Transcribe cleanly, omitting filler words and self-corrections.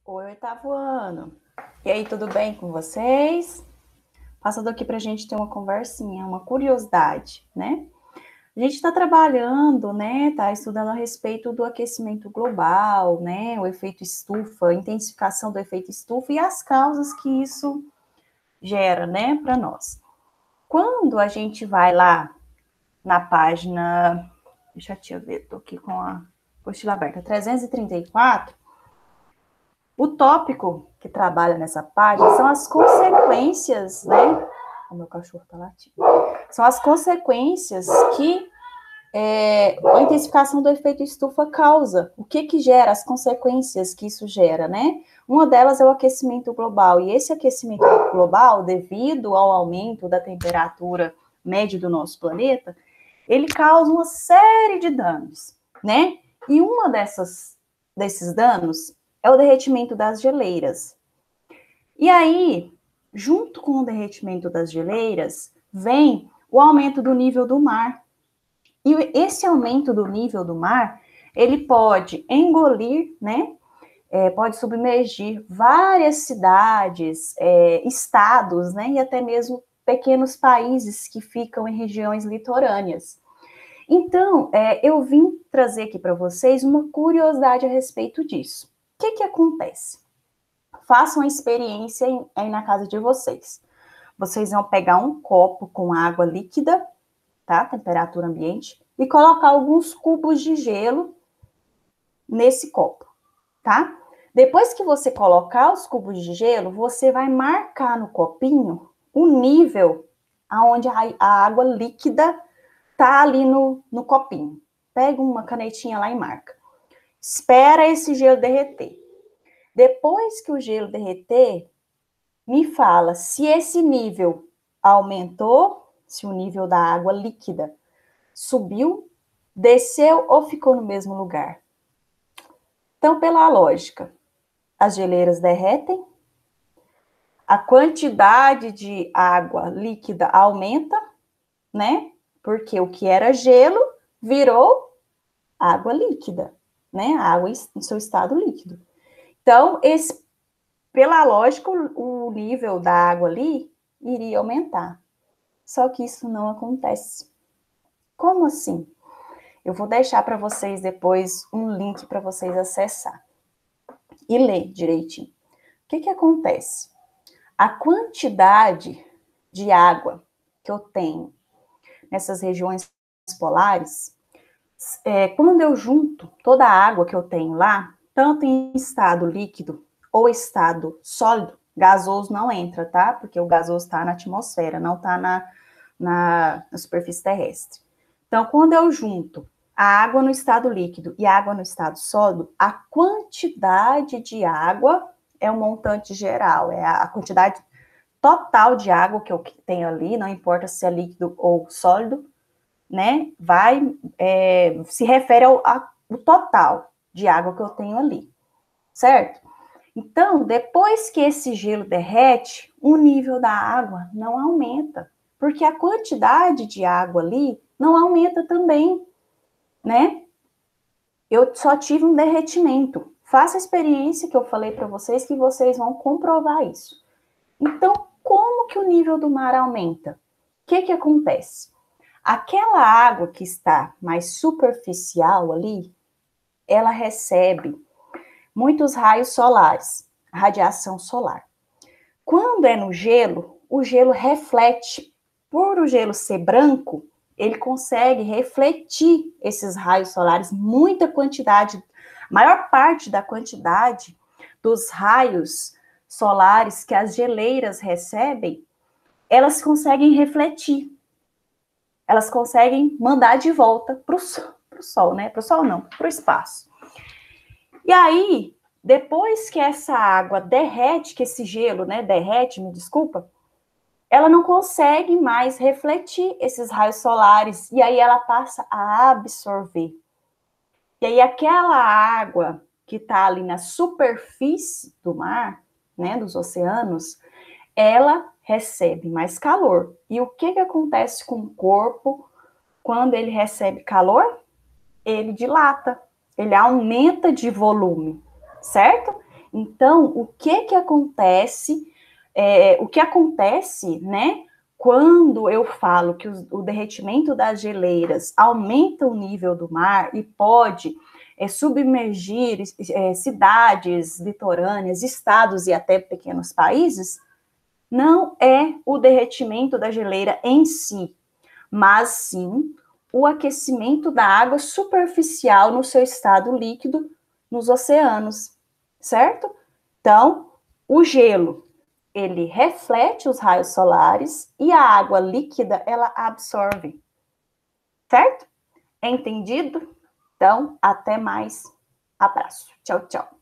Oi, oitavo ano. E aí, tudo bem com vocês? Passando aqui para a gente ter uma conversinha, uma curiosidade, né? A gente está trabalhando, né? Está estudando a respeito do aquecimento global, né? O efeito estufa, a intensificação do efeito estufa e as causas que isso gera, né, para nós. Quando a gente vai lá na página, deixa eu ver, tô aqui com a apostila aberta, 334. O tópico que trabalha nessa página são as consequências, né? O meu cachorro tá latindo. São as consequências que a intensificação do efeito estufa causa. O que gera, as consequências que isso gera, né? Uma delas é o aquecimento global. E esse aquecimento global, devido ao aumento da temperatura média do nosso planeta, ele causa uma série de danos, né? E uma desses danos é o derretimento das geleiras. E aí, junto com o derretimento das geleiras, vem o aumento do nível do mar. E esse aumento do nível do mar, ele pode engolir, né? Pode submergir várias cidades, estados, né? E até mesmo pequenos países que ficam em regiões litorâneas. Então, eu vim trazer aqui para vocês uma curiosidade a respeito disso. O que acontece? Façam a experiência aí na casa de vocês. Vocês vão pegar um copo com água líquida, tá? Temperatura ambiente, e colocar alguns cubos de gelo nesse copo, tá? Depois que você colocar os cubos de gelo, você vai marcar no copinho o nível aonde a água líquida tá ali no copinho. Pega uma canetinha lá e marca. Espera esse gelo derreter. Depois que o gelo derreter, me fala se esse nível aumentou, se o nível da água líquida subiu, desceu ou ficou no mesmo lugar. Então, pela lógica, as geleiras derretem, a quantidade de água líquida aumenta, né? Porque o que era gelo virou água líquida, né? A água em seu estado líquido. Então, pela lógica, o nível da água ali iria aumentar. Só que isso não acontece. Como assim? Eu vou deixar para vocês depois um link para vocês acessar e ler direitinho. O que acontece? A quantidade de água que eu tenho nessas regiões polares, quando eu junto toda a água que eu tenho lá, tanto em estado líquido ou estado sólido, gasoso não entra, tá? Porque o gasoso está na atmosfera, não está na superfície terrestre. Então, quando eu junto a água no estado líquido e a água no estado sólido, a quantidade de água é o montante geral, é a quantidade total de água que eu tenho ali, não importa se é líquido ou sólido, né? Se refere ao total de água que eu tenho ali, certo? Então, depois que esse gelo derrete, o nível da água não aumenta, porque a quantidade de água ali não aumenta também, né? Eu só tive um derretimento. Faça a experiência que eu falei para vocês, que vocês vão comprovar isso. Então, como que o nível do mar aumenta? O que acontece? Aquela água que está mais superficial ali, ela recebe muitos raios solares, radiação solar. Quando é no gelo, o gelo reflete. Por o gelo ser branco, ele consegue refletir esses raios solares, muita quantidade, maior parte da quantidade dos raios solares que as geleiras recebem, elas conseguem refletir. Elas conseguem mandar de volta para o sol, né? Para o sol não, para o espaço. E aí, depois que essa água derrete, que esse gelo, né, derrete, me desculpa, ela não consegue mais refletir esses raios solares, e aí ela passa a absorver. E aí aquela água que está ali na superfície do mar, né, dos oceanos, ela recebe mais calor. E o que acontece com o corpo quando ele recebe calor? Ele dilata, ele aumenta de volume, certo? Então, o que acontece, né, quando eu falo que o derretimento das geleiras aumenta o nível do mar e pode submergir cidades litorâneas, estados e até pequenos países, não é o derretimento da geleira em si, mas sim o aquecimento da água superficial no seu estado líquido nos oceanos, certo? Então, o gelo, ele reflete os raios solares e a água líquida, ela absorve, certo? Entendido? Então, até mais. Abraço. Tchau, tchau.